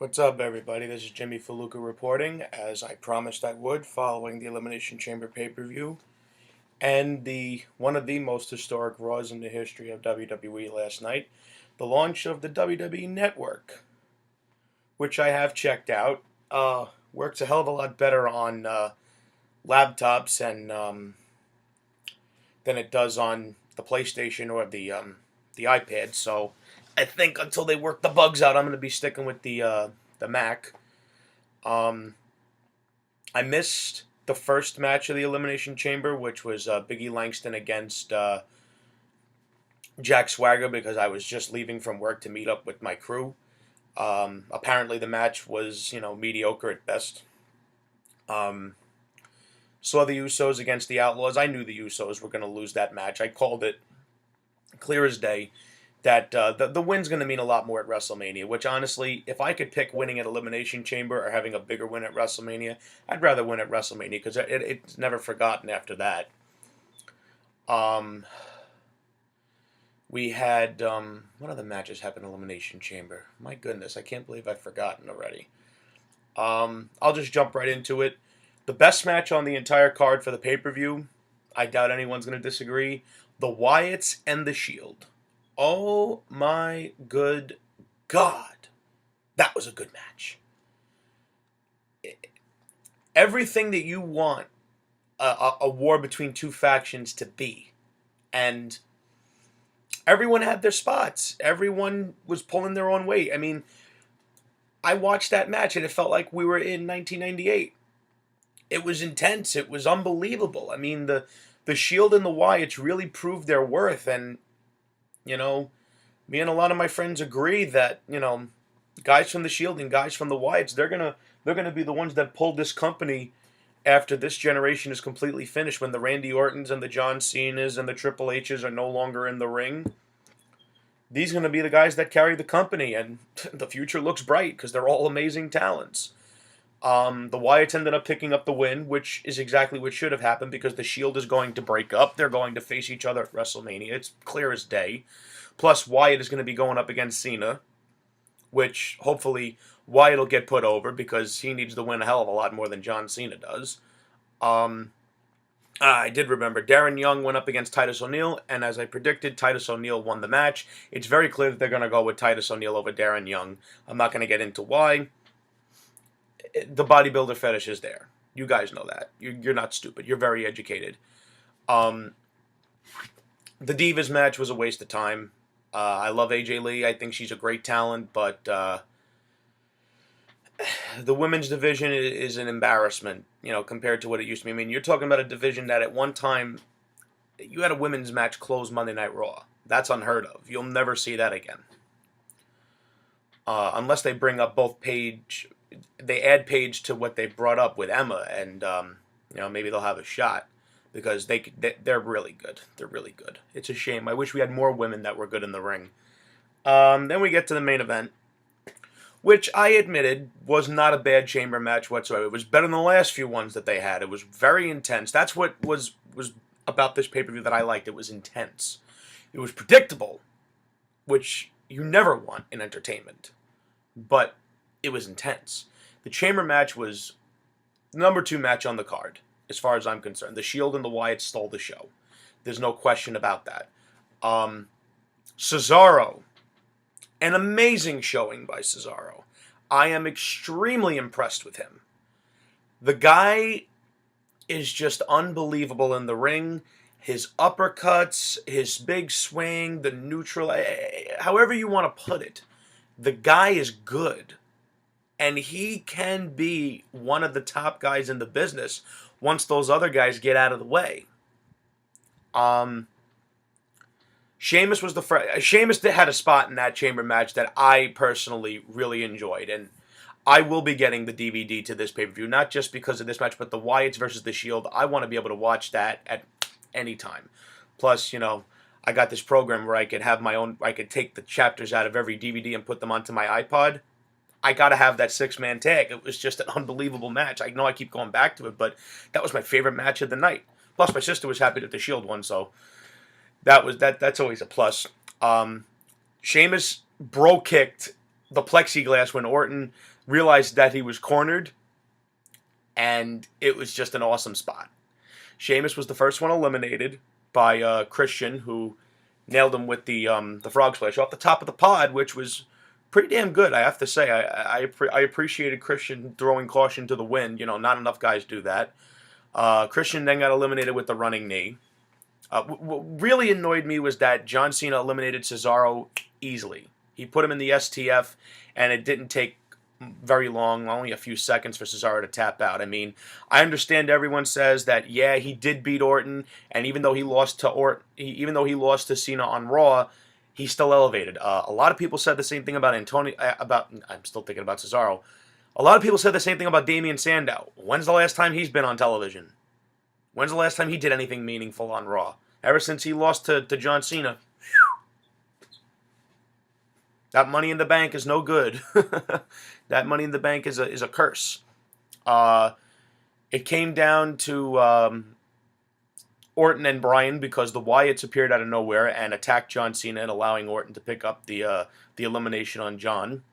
What's up, everybody? This is Jimmy Faluca reporting, as I promised I would, following the Elimination Chamber pay-per-view and the one of the most historic Raws in the history of WWE last night, the launch of the WWE Network, which I have checked out. Works a hell of a lot better on laptops and than it does on the PlayStation or the iPad. So I think until they work the bugs out, I'm going to be sticking with the Mac. Um, I missed the first match of the Elimination Chamber, which was Biggie Langston against Jack Swagger, because I was just leaving from work to meet up with my crew. Apparently, the match was, mediocre at best. Um, Saw the Usos against the Outlaws. I knew the Usos were going to lose that match. I called it clear as day that the win's going to mean a lot more at WrestleMania, which honestly, if I could pick winning at Elimination Chamber or having a bigger win at WrestleMania, I'd rather win at WrestleMania because it's never forgotten after that. Um, we had, what other matches happened in Elimination Chamber? My goodness, I can't believe I've forgotten already. I'll just jump right into it. The best match on the entire card for the pay-per-view, I doubt anyone's going to disagree, the Wyatts and the Shield. Oh my good God. That was a good match. Everything that you want a war between two factions to be. And everyone had their spots. Everyone was pulling their own weight. I mean, I watched that match and it felt like we were in 1998. It was intense. It was unbelievable. I mean, the Shield and the Wyatts really proved their worth, and me and a lot of my friends agree that, guys from the Shield and guys from the Wyatts, they're gonna be the ones that pull this company after this generation is completely finished. When the Randy Ortons and the John Cenas and the Triple H's are no longer in the ring, these are gonna be the guys that carry the company, and the future looks bright because they're all amazing talents. The Wyatts ended up picking up the win, which is exactly what should have happened because the Shield is going to break up. They're going to face each other at WrestleMania. It's clear as day. Plus, Wyatt is going to be going up against Cena, which hopefully Wyatt will get put over because he needs to win a hell of a lot more than John Cena does. I did remember Darren Young went up against Titus O'Neil, and as I predicted, Titus O'Neil won the match. It's very clear that they're going to go with Titus O'Neil over Darren Young. I'm not going to get into why. The bodybuilder fetish is there. You guys know that. You're not stupid. You're very educated. The Divas match was a waste of time. I love AJ Lee. I think she's a great talent, but the women's division is an embarrassment, compared to what it used to be. I mean, you're talking about a division that at one time, you had a women's match close Monday Night Raw. That's unheard of. You'll never see that again. Unless they bring up both Paige, they add Paige to what they brought up with Emma, and maybe they'll have a shot because they're really good. They're really good. It's a shame. I wish we had more women that were good in the ring. Then we get to the main event, which I admitted was not a bad chamber match whatsoever. It was better than the last few ones that they had. It was very intense. That's what was about this pay-per-view that I liked. It was intense. It was predictable, which you never want in entertainment, but it was intense. The chamber match was the number 2 match on the card, as far as I'm concerned. The Shield and the Wyatts stole the show. There's no question about that. Cesaro, an amazing showing by Cesaro. I am extremely impressed with him. The guy is just unbelievable in the ring. His uppercuts, his big swing, the neutral, however you want to put it, the guy is good. And he can be one of the top guys in the business once those other guys get out of the way. Sheamus was the first. Sheamus had a spot in that chamber match that I personally really enjoyed, and I will be getting the DVD to this pay-per-view, not just because of this match, but the Wyatts versus the Shield. I want to be able to watch that at any time. Plus, I got this program where I could have my own. I could take the chapters out of every DVD and put them onto my iPod. I got to have that 6-man tag. It was just an unbelievable match. I know I keep going back to it, but that was my favorite match of the night. Plus, my sister was happy that the Shield won, so that's always a plus. Sheamus bro kicked the plexiglass when Orton realized that he was cornered, and it was just an awesome spot. Sheamus was the first one eliminated by Christian, who nailed him with the frog splash off the top of the pod, which was pretty damn good, I have to say. I appreciated Christian throwing caution to the wind. You know, not enough guys do that. Christian then got eliminated with the running knee. What really annoyed me was that John Cena eliminated Cesaro easily. He put him in the STF, and it didn't take very long, only a few seconds for Cesaro to tap out. I mean, I understand everyone says that, yeah, he did beat Orton, and even though he lost to Cena on Raw, he's still elevated. A lot of people said the same thing about I'm still thinking about Cesaro. A lot of people said the same thing about Damian Sandow. When's the last time he's been on television? When's the last time he did anything meaningful on Raw? Ever since he lost to John Cena. That Money in the Bank is no good. That Money in the Bank is a curse. It came down to Orton and Bryan because the Wyatts appeared out of nowhere and attacked John Cena, and allowing Orton to pick up the elimination on John.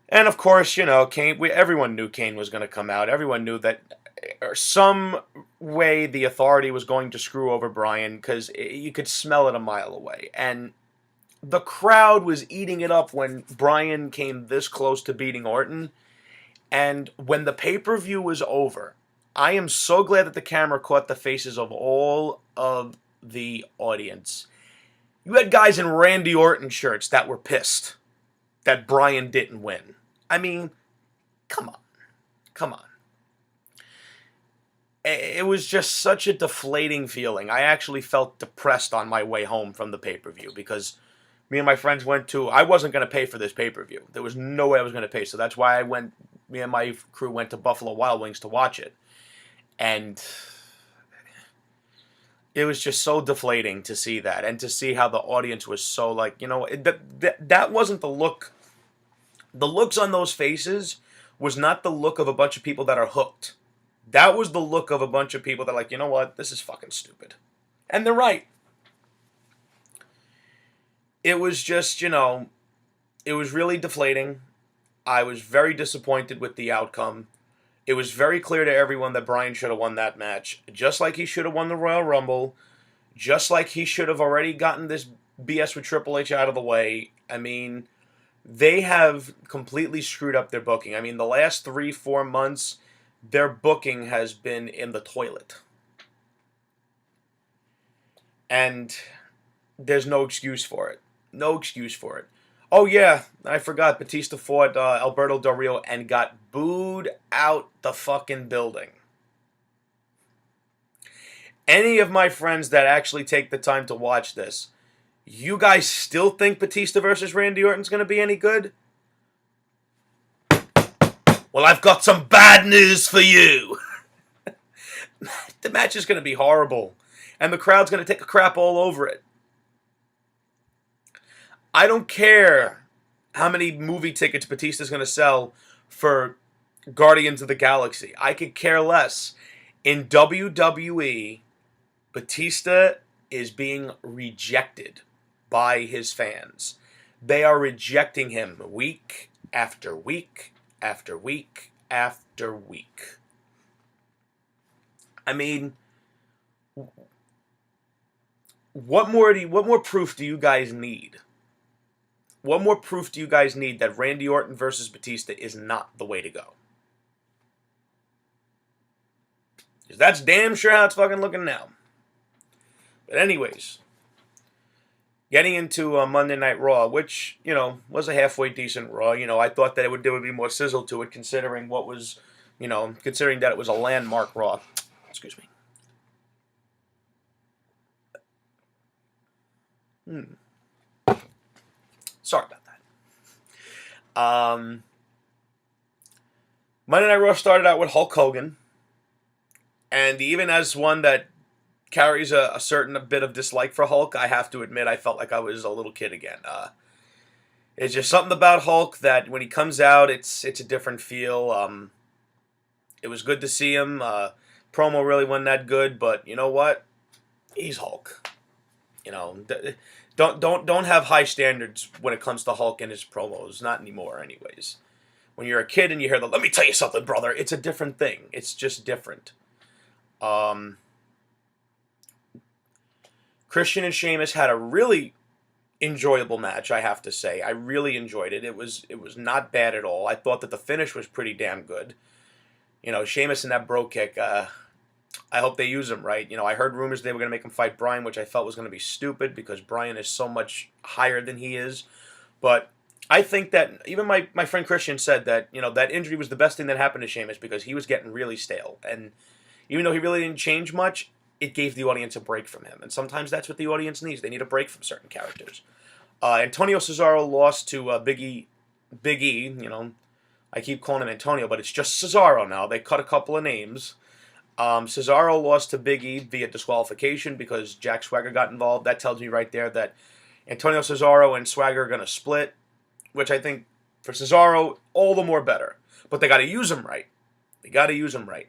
And of course, you know, Kane. Everyone knew Kane was going to come out. Everyone knew that some way the Authority was going to screw over Bryan, because you could smell it a mile away. And the crowd was eating it up when Bryan came this close to beating Orton. And when the pay-per-view was over, I am so glad that the camera caught the faces of all of the audience. You had guys in Randy Orton shirts that were pissed that Bryan didn't win. I mean, come on. Come on. It was just such a deflating feeling. I actually felt depressed on my way home from the pay-per-view because me and my friends I wasn't going to pay for this pay-per-view. There was no way I was going to pay. So that's why me and my crew went to Buffalo Wild Wings to watch it. And it was just so deflating to see that, and to see how the audience was so like, you know, that wasn't the look. The looks on those faces was not the look of a bunch of people that are hooked. That was the look of a bunch of people that are like, you know what, this is fucking stupid. And they're right. It was just, you know, it was really deflating. I was very disappointed with the outcome. It was very clear to everyone that Bryan should have won that match. Just like he should have won the Royal Rumble. Just like he should have already gotten this BS with Triple H out of the way. I mean, they have completely screwed up their booking. I mean, the last 3-4 months, their booking has been in the toilet. And there's no excuse for it. No excuse for it. Oh yeah, I forgot. Batista fought Alberto Del Rio and got booed out the fucking building. Any of my friends that actually take the time to watch this, you guys still think Batista versus Randy Orton's going to be any good? Well, I've got some bad news for you. The match is going to be horrible. And the crowd's going to take a crap all over it. I don't care how many movie tickets Batista's going to sell for Guardians of the Galaxy. I could care less. In WWE, Batista is being rejected by his fans. They are rejecting him week after week after week after week. I mean, what more proof do you guys need? What more proof do you guys need that Randy Orton versus Batista is not the way to go? Because that's damn sure how it's fucking looking now. But anyways, getting into Monday Night Raw, which, you know, was a halfway decent Raw. You know, I thought that there would be more sizzle to it, considering what was, you know, considering that it was a landmark Raw. Excuse me. Sorry about that. Monday Night Raw started out with Hulk Hogan. And even as one that carries a certain bit of dislike for Hulk, I have to admit I felt like I was a little kid again. It's just something about Hulk that when he comes out, it's a different feel. It was good to see him. Promo really wasn't that good, but you know what? He's Hulk. You know, Don't have high standards when it comes to Hulk and his promos. Not anymore, anyways. When you're a kid and you hear the "Let me tell you something, brother," it's a different thing. It's just different. Um, Christian and Sheamus had a really enjoyable match, I have to say. I really enjoyed it. It was not bad at all. I thought that the finish was pretty damn good. Sheamus and that bro kick. I hope they use him right. I heard rumors they were going to make him fight Bryan, which I felt was going to be stupid because Bryan is so much higher than he is. But I think that even my friend Christian said that that injury was the best thing that happened to Sheamus because he was getting really stale, and even though he really didn't change much, it gave the audience a break from him. And sometimes that's what the audience needs. They need a break from certain characters. Antonio Cesaro lost to Big E. Big E, I keep calling him Antonio, but it's just Cesaro now. They cut a couple of names. Cesaro lost to Big E via disqualification because Jack Swagger got involved. That tells me right there that Antonio Cesaro and Swagger are going to split, which I think for Cesaro, all the more better. But they got to use him right. They got to use him right.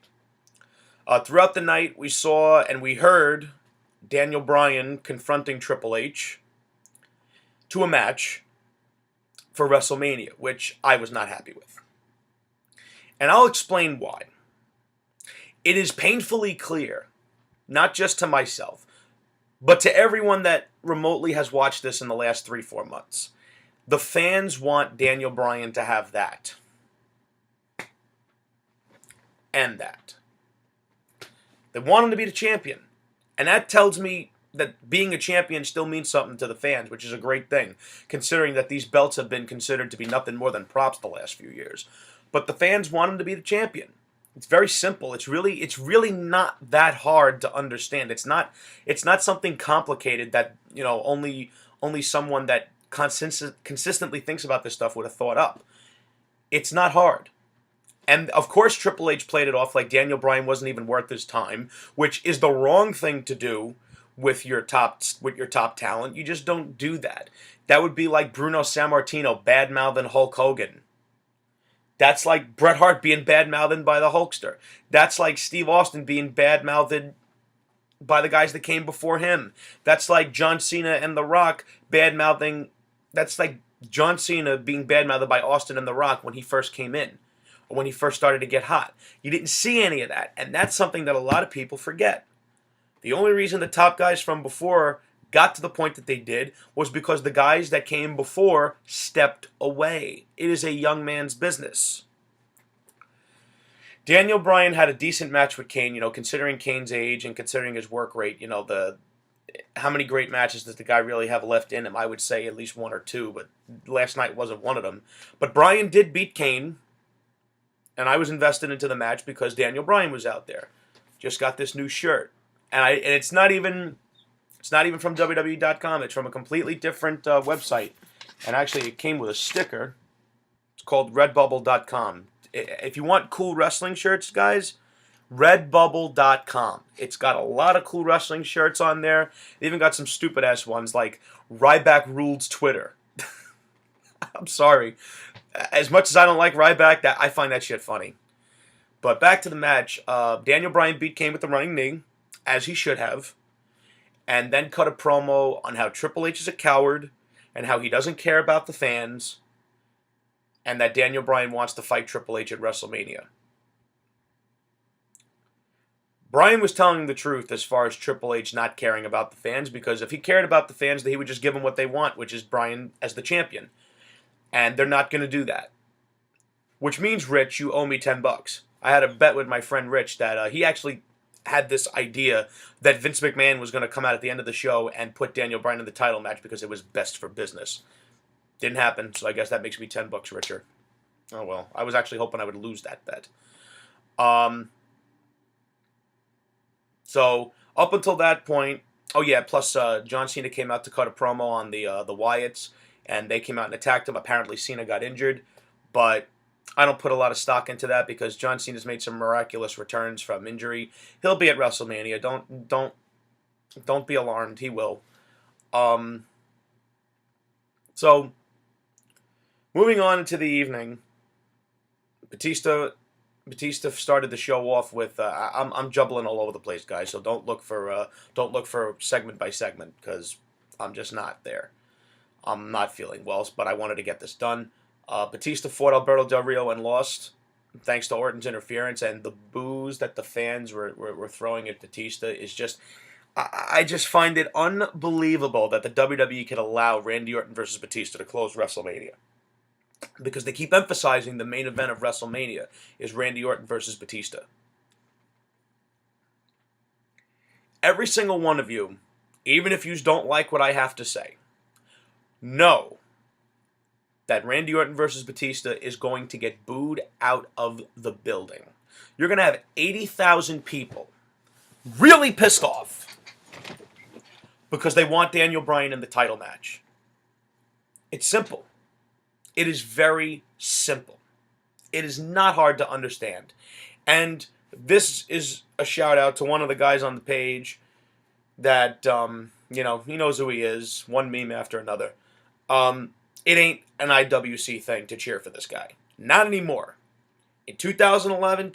Throughout the night, we saw and we heard Daniel Bryan confronting Triple H to a match for WrestleMania, which I was not happy with. And I'll explain why. It is painfully clear, not just to myself, but to everyone that remotely has watched this in the last 3-4 months. The fans want Daniel Bryan to have that. And that. They want him to be the champion. And that tells me that being a champion still means something to the fans, which is a great thing, considering that these belts have been considered to be nothing more than props the last few years. But the fans want him to be the champion. It's very simple. It's really not that hard to understand. It's not something complicated that only someone that consistently thinks about this stuff would have thought up. It's not hard. And of course Triple H played it off like Daniel Bryan wasn't even worth his time, which is the wrong thing to do with your top talent. You just don't do that. That would be like Bruno Sammartino bad-mouthing Hulk Hogan. That's like Bret Hart being bad-mouthed by the Hulkster. That's like Steve Austin being bad-mouthed by the guys that came before him. That's like John Cena and The Rock bad-mouthing. That's like John Cena being bad-mouthed by Austin and The Rock when he first came in, or when he first started to get hot. You didn't see any of that, and that's something that a lot of people forget. The only reason the top guys from before got to the point that they did was because the guys that came before stepped away. It is a young man's business. Daniel Bryan had a decent match with Kane, considering Kane's age and considering his work rate. How many great matches does the guy really have left in him? I would say at least 1 or 2, but last night wasn't one of them. But Bryan did beat Kane, and I was invested into the match because Daniel Bryan was out there. Just got this new shirt. And it's not even from WWE.com. It's from a completely different website. And actually, it came with a sticker. It's called Redbubble.com. If you want cool wrestling shirts, guys, Redbubble.com. It's got a lot of cool wrestling shirts on there. They even got some stupid-ass ones like Ryback Rules Twitter. I'm sorry. As much as I don't like Ryback, I find that shit funny. But back to the match. Daniel Bryan beat Kane with the running knee, as he should have, and then cut a promo on how Triple H is a coward and how he doesn't care about the fans and that Daniel Bryan wants to fight Triple H at WrestleMania. Bryan was telling the truth as far as Triple H not caring about the fans, because if he cared about the fans, he would just give them what they want, which is Bryan as the champion. And they're not going to do that. Which means, Rich, you owe me $10. I had a bet with my friend Rich that he actually had this idea that Vince McMahon was going to come out at the end of the show and put Daniel Bryan in the title match because it was best for business. Didn't happen, so I guess that makes me $10 richer. Oh well, I was actually hoping I would lose that bet. So up until that point, oh yeah, plus John Cena came out to cut a promo on the Wyatts, and they came out and attacked him. Apparently Cena got injured, but I don't put a lot of stock into that because John Cena's made some miraculous returns from injury. He'll be at WrestleMania. Don't be alarmed. He will. So moving on into the evening, Batista started the show off with I'm jubbling all over the place, guys. So don't look for segment by segment because I'm just not there. I'm not feeling well, but I wanted to get this done. Batista fought Alberto Del Rio and lost, thanks to Orton's interference, and the boos that the fans were throwing at Batista is just... I just find it unbelievable that the WWE could allow Randy Orton versus Batista to close WrestleMania. Because they keep emphasizing the main event of WrestleMania is Randy Orton versus Batista. Every single one of you, even if you don't like what I have to say, know that Randy Orton versus Batista is going to get booed out of the building. You're going to have 80,000 people really pissed off because they want Daniel Bryan in the title match. It's simple. It is very simple. It is not hard to understand. And this is a shout out to one of the guys on the page that, he knows who he is, one meme after another. It ain't an IWC thing to cheer for this guy. Not anymore. In 2011,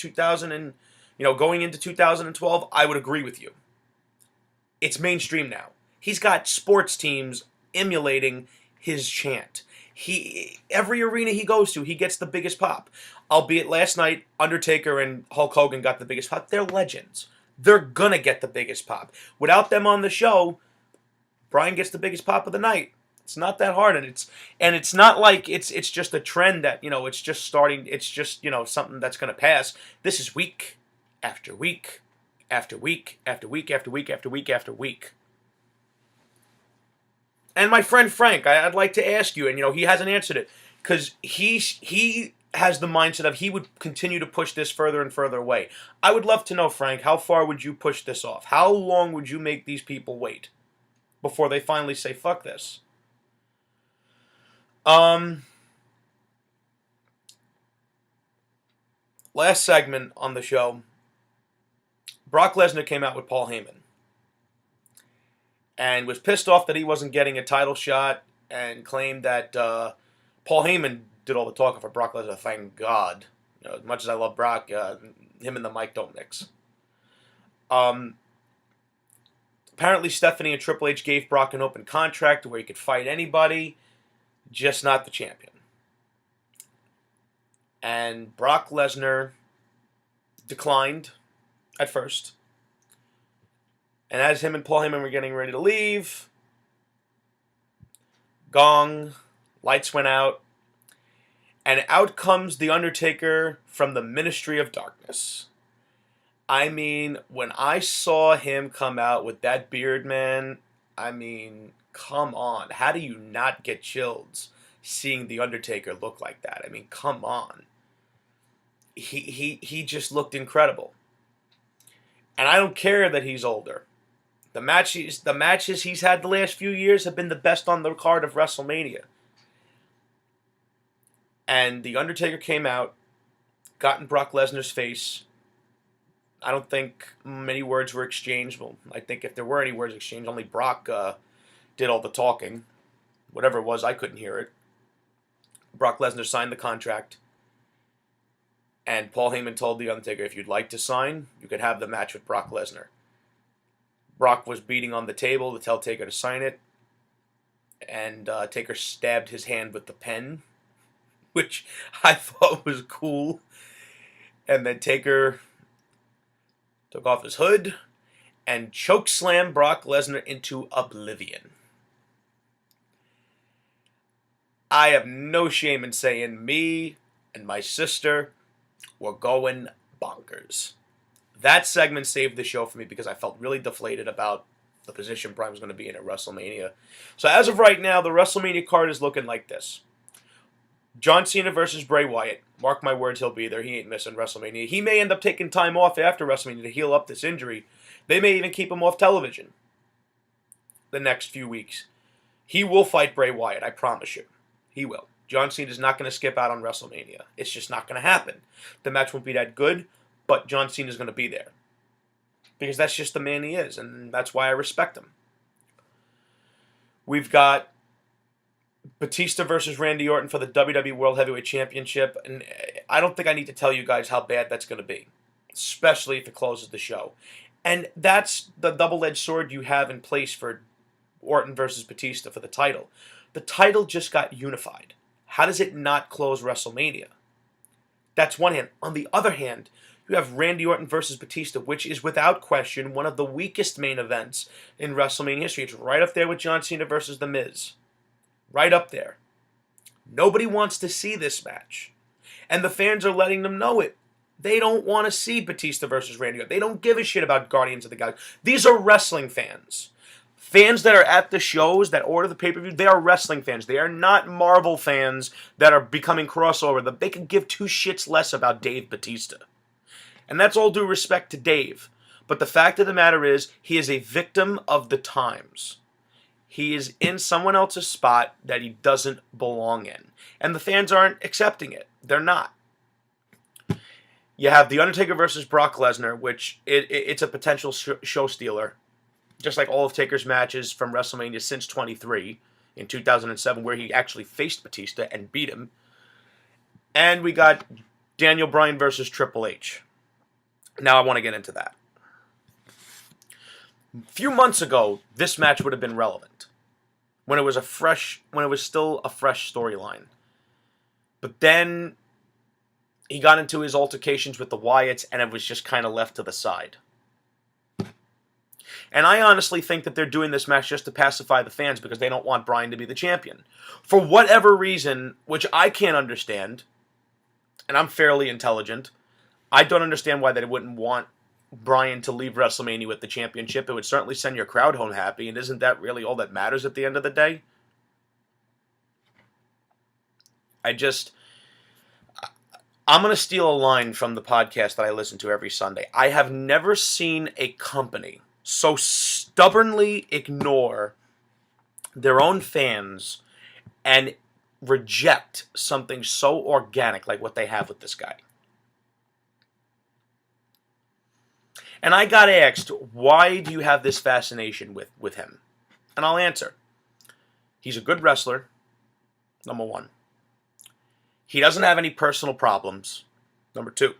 going into 2012, I would agree with you. It's mainstream now. He's got sports teams emulating his chant. Every arena he goes to, he gets the biggest pop. Albeit last night, Undertaker and Hulk Hogan got the biggest pop. They're legends. They're gonna get the biggest pop. Without them on the show, Bryan gets the biggest pop of the night. It's not that hard, and it's not like it's just a trend that it's just starting. It's just something that's gonna pass. This is week after week after week after week after week after week after week. And my friend Frank, I'd like to ask you, and he hasn't answered it because he has the mindset of he would continue to push this further and further away. I would love to know, Frank, how far would you push this off? How long would you make these people wait before they finally say fuck this? Last segment on the show, Brock Lesnar came out with Paul Heyman and was pissed off that he wasn't getting a title shot and claimed that Paul Heyman did all the talking for Brock Lesnar. Thank God. As much as I love Brock, him and the mic don't mix. Apparently Stephanie and Triple H gave Brock an open contract where he could fight anybody, just not the champion. And Brock Lesnar declined at first. And as him and Paul Heyman were getting ready to leave, gong, lights went out, and out comes The Undertaker from the Ministry of Darkness. I mean, when I saw him come out with that beard, man, come on. How do you not get chills seeing The Undertaker look like that? Come on. He just looked incredible. And I don't care that he's older. The matches he's had the last few years have been the best on the card of WrestleMania. And The Undertaker came out, got in Brock Lesnar's face. I don't think many words were exchanged. Well, I think if there were any words exchanged, only Brock did all the talking. Whatever it was, I couldn't hear it. Brock Lesnar signed the contract. And Paul Heyman told The Undertaker, if you'd like to sign, you could have the match with Brock Lesnar. Brock was beating on the table to tell Taker to sign it. And Taker stabbed his hand with the pen, which I thought was cool. And then Taker took off his hood and chokeslammed Brock Lesnar into oblivion. I have no shame in saying me and my sister were going bonkers. That segment saved the show for me because I felt really deflated about the position Bryan was going to be in at WrestleMania. So as of right now, the WrestleMania card is looking like this. John Cena versus Bray Wyatt. Mark my words, he'll be there. He ain't missing WrestleMania. He may end up taking time off after WrestleMania to heal up this injury. They may even keep him off television the next few weeks. He will fight Bray Wyatt, I promise you. He will. John Cena is not going to skip out on WrestleMania. It's just not going to happen. The match won't be that good, but John Cena is going to be there. Because that's just the man he is, and that's why I respect him. We've got Batista versus Randy Orton for the WWE World Heavyweight Championship, and I don't think I need to tell you guys how bad that's going to be, especially if it closes the show. And that's the double-edged sword you have in place for Orton versus Batista for the title. The title just got unified. How does it not close WrestleMania? That's one hand. On the other hand, you have Randy Orton versus Batista, which is without question one of the weakest main events in WrestleMania history. It's right up there with John Cena versus The Miz. Right up there. Nobody wants to see this match. And the fans are letting them know it. They don't want to see Batista versus Randy Orton. They don't give a shit about Guardians of the Galaxy. These are wrestling fans. Fans that are at the shows, that order the pay-per-view, they are wrestling fans. They are not Marvel fans that are becoming crossover. They could give two shits less about Dave Batista. And that's all due respect to Dave. But the fact of the matter is, he is a victim of the times. He is in someone else's spot that he doesn't belong in. And the fans aren't accepting it. They're not. You have The Undertaker versus Brock Lesnar, which it's a potential show stealer. Just like all of Taker's matches from WrestleMania since 23 in 2007, where he actually faced Batista and beat him. And we got Daniel Bryan versus Triple H. Now I want to get into that. A few months ago, this match would have been relevant when it was still a fresh storyline. But then he got into his altercations with the Wyatts, and it was just kind of left to the side. And I honestly think that they're doing this match just to pacify the fans because they don't want Bryan to be the champion. For whatever reason, which I can't understand, and I'm fairly intelligent, I don't understand why they wouldn't want Bryan to leave WrestleMania with the championship. It would certainly send your crowd home happy, and isn't that really all that matters at the end of the day? I'm going to steal a line from the podcast that I listen to every Sunday. I have never seen a company so stubbornly ignore their own fans and reject something so organic like what they have with this guy. And I got asked, why do you have this fascination with him? And I'll answer. He's a good wrestler, number one. He doesn't have any personal problems, number two.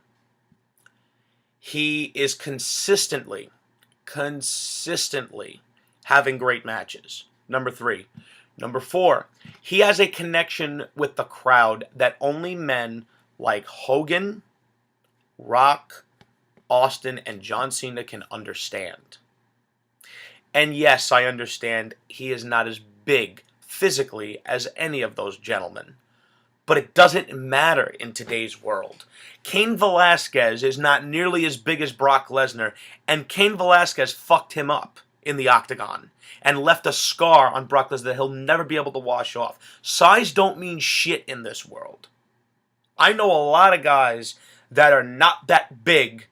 He is consistently having great matches, number three. Number four, he has a connection with the crowd that only men like Hogan, Rock, Austin, and John Cena can understand. And yes, I understand he is not as big physically as any of those gentlemen. But it doesn't matter in today's world. Cain Velasquez is not nearly as big as Brock Lesnar, and Cain Velasquez fucked him up in the octagon and left a scar on Brock Lesnar that he'll never be able to wash off. Size don't mean shit in this world. I know a lot of guys that are not that big,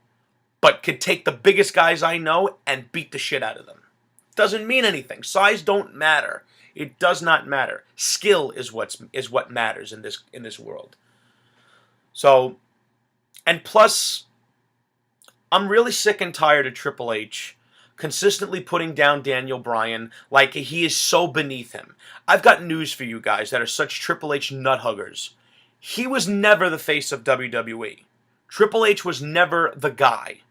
but could take the biggest guys I know and beat the shit out of them. Doesn't mean anything. Size don't matter. It does not matter. Skill is what matters in this world. So, and plus, I'm really sick and tired of Triple H consistently putting down Daniel Bryan like he is so beneath him. I've got news for you guys that are such Triple H nut huggers. He was never the face of WWE. Triple H was never the guy.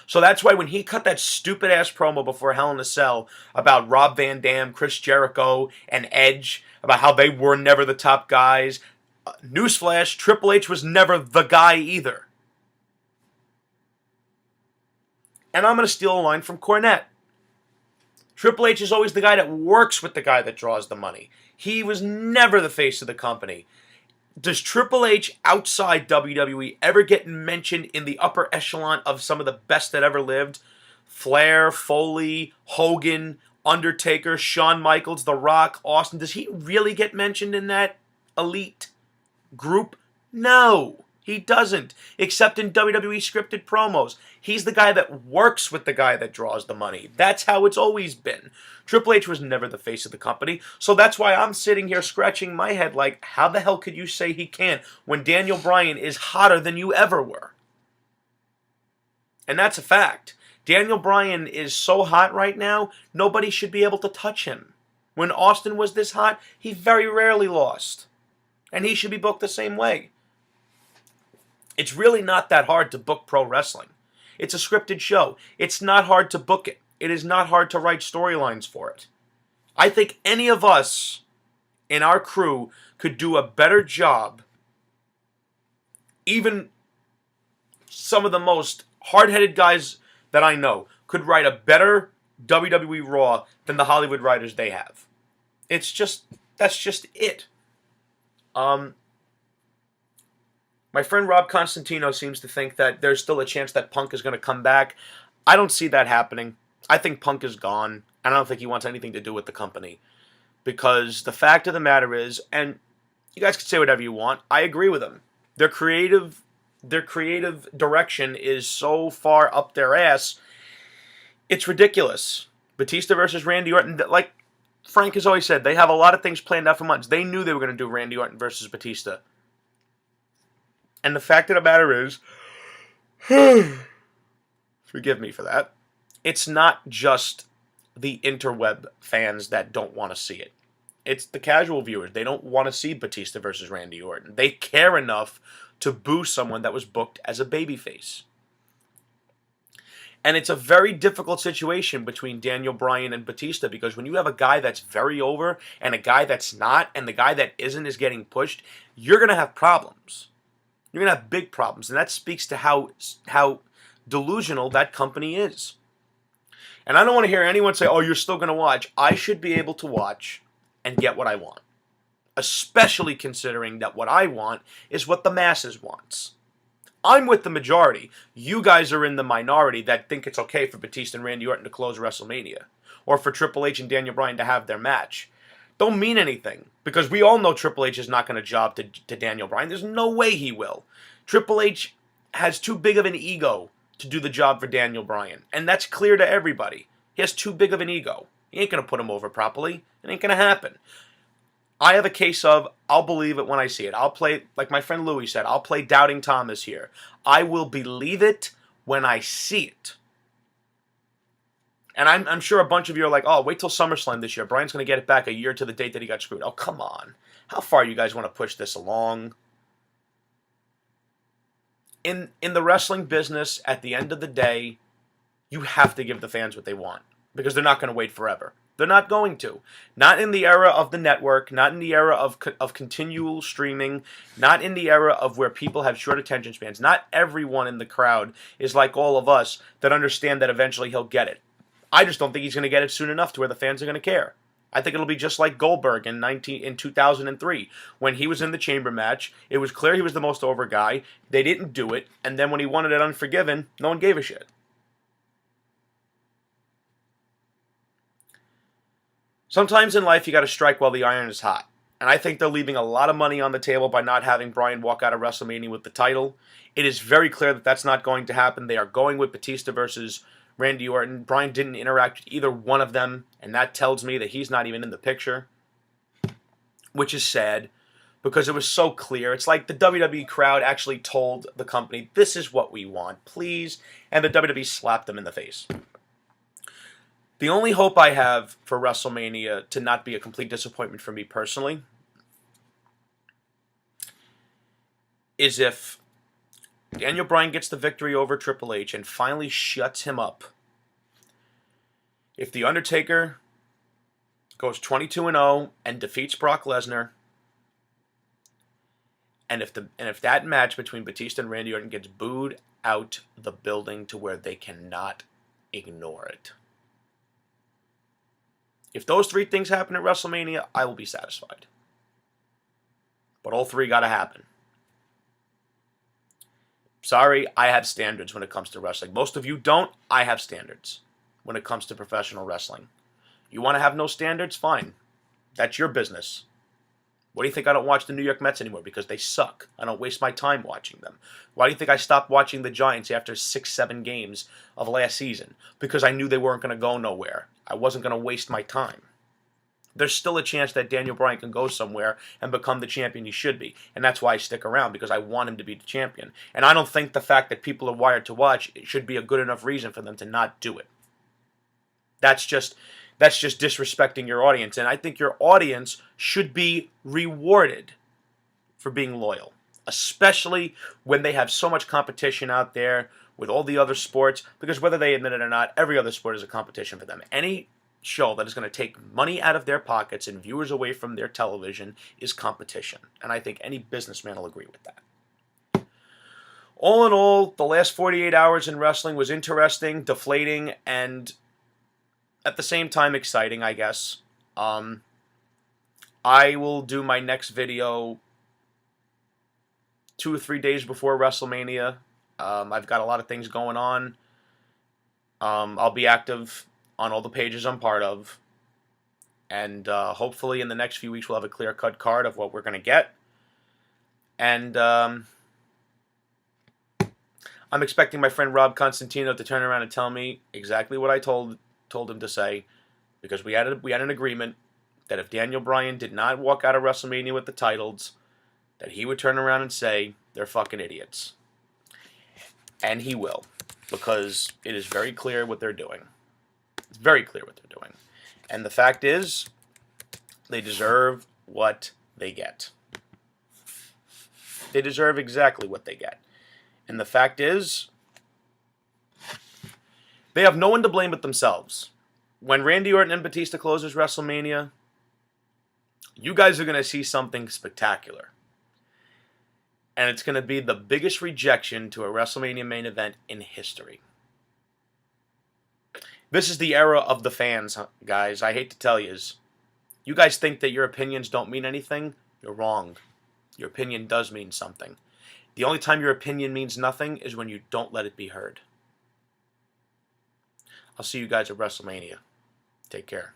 So that's why when he cut that stupid-ass promo before Hell in a Cell about Rob Van Dam, Chris Jericho, and Edge, about how they were never the top guys, newsflash, Triple H was never the guy either. And I'm going to steal a line from Cornette. Triple H is always the guy that works with the guy that draws the money. He was never the face of the company. Does Triple H outside WWE ever get mentioned in the upper echelon of some of the best that ever lived? Flair, Foley, Hogan, Undertaker, Shawn Michaels, The Rock, Austin. Does he really get mentioned in that elite group? No, he doesn't. Except in WWE scripted promos. He's the guy that works with the guy that draws the money. That's how it's always been. Triple H was never the face of the company, so that's why I'm sitting here scratching my head like, how the hell could you say he can't when Daniel Bryan is hotter than you ever were? And that's a fact. Daniel Bryan is so hot right now, nobody should be able to touch him. When Austin was this hot, he very rarely lost. And he should be booked the same way. It's really not that hard to book pro wrestling. It's a scripted show. It's not hard to book it. It is not hard to write storylines for it. I think any of us in our crew could do a better job. Even some of the most hard-headed guys that I know could write a better WWE Raw than the Hollywood writers they have. That's just it. My friend Rob Constantino seems to think that there's still a chance that Punk is going to come back. I don't see that happening. I think Punk is gone. I don't think he wants anything to do with the company. Because the fact of the matter is, and you guys can say whatever you want, I agree with him. Their creative direction is so far up their ass, it's ridiculous. Batista versus Randy Orton, like Frank has always said, they have a lot of things planned out for months. They knew they were going to do Randy Orton versus Batista. And the fact of the matter is, forgive me for that, it's not just the interweb fans that don't want to see it. It's the casual viewers. They don't want to see Batista versus Randy Orton. They care enough to boo someone that was booked as a babyface. And it's a very difficult situation between Daniel Bryan and Batista, because when you have a guy that's very over and a guy that's not, and the guy that isn't is getting pushed, you're going to have problems. You're going to have big problems. And that speaks to how delusional that company is. And I don't want to hear anyone say, oh, you're still going to watch. I should be able to watch and get what I want. Especially considering that what I want is what the masses wants. I'm with the majority. You guys are in the minority that think it's okay for Batista and Randy Orton to close WrestleMania. Or for Triple H and Daniel Bryan to have their match. Don't mean anything. Because we all know Triple H is not going to job to Daniel Bryan. There's no way he will. Triple H has too big of an ego to do the job for Daniel Bryan. And that's clear to everybody. He has too big of an ego. He ain't going to put him over properly. It ain't going to happen. I have a case of, I'll believe it when I see it. I'll play, like my friend Louis said, I'll play Doubting Thomas here. I will believe it when I see it. And I'm sure a bunch of you are like, oh, wait till SummerSlam this year. Bryan's going to get it back a year to the date that he got screwed. Oh, come on. How far you guys want to push this along? In the wrestling business, at the end of the day, you have to give the fans what they want. Because they're not going to wait forever. They're not going to. Not in the era of the network, not in the era of continual streaming, not in the era of where people have short attention spans. Not everyone in the crowd is like all of us that understand that eventually he'll get it. I just don't think he's going to get it soon enough to where the fans are going to care. I think it'll be just like Goldberg in 2003. When he was in the chamber match, it was clear he was the most over guy. They didn't do it. And then when he won it at Unforgiven, no one gave a shit. Sometimes in life, you got to strike while the iron is hot. And I think they're leaving a lot of money on the table by not having Bryan walk out of WrestleMania with the title. It is very clear that that's not going to happen. They are going with Batista versus Randy Orton. Bryan didn't interact with either one of them, and that tells me that he's not even in the picture, which is sad because it was so clear. It's like the WWE crowd actually told the company, this is what we want, please, and the WWE slapped them in the face. The only hope I have for WrestleMania to not be a complete disappointment for me personally is if Daniel Bryan gets the victory over Triple H and finally shuts him up. If The Undertaker goes 22-0 and defeats Brock Lesnar, and if that match between Batista and Randy Orton gets booed out the building to where they cannot ignore it. If those three things happen at WrestleMania, I will be satisfied. But all three got to happen. Sorry, I have standards when it comes to wrestling. Most of you don't. I have standards when it comes to professional wrestling. You want to have no standards? Fine. That's your business. What do you think I don't watch the New York Mets anymore? Because they suck. I don't waste my time watching them. Why do you think I stopped watching the Giants after 6-7 games of last season? Because I knew they weren't going to go nowhere. I wasn't going to waste my time. There's still a chance that Daniel Bryan can go somewhere and become the champion he should be. And that's why I stick around, because I want him to be the champion. And I don't think the fact that people are wired to watch it should be a good enough reason for them to not do it. That's just disrespecting your audience. And I think your audience should be rewarded for being loyal, especially when they have so much competition out there with all the other sports, because whether they admit it or not, every other sport is a competition for them. Any show that is going to take money out of their pockets and viewers away from their television is competition. And I think any businessman will agree with that. All in all, the last 48 hours in wrestling was interesting, deflating, and at the same time exciting, I guess. I will do my next video 2 or 3 days before WrestleMania. I've got a lot of things going on. I'll be active on all the pages I'm part of. And hopefully in the next few weeks we'll have a clear-cut card of what we're going to get. And I'm expecting my friend Rob Constantino to turn around and tell me exactly what I told him to say, because we had an agreement that if Daniel Bryan did not walk out of WrestleMania with the titles, that he would turn around and say they're fucking idiots. And he will, because it is very clear what they're doing. It's very clear what they're doing. And the fact is, they deserve what they get. They deserve exactly what they get. And the fact is, they have no one to blame but themselves. When Randy Orton and Batista closes WrestleMania, you guys are going to see something spectacular. And it's going to be the biggest rejection to a WrestleMania main event in history. This is the era of the fans, guys. I hate to tell you. You guys think that your opinions don't mean anything? You're wrong. Your opinion does mean something. The only time your opinion means nothing is when you don't let it be heard. I'll see you guys at WrestleMania. Take care.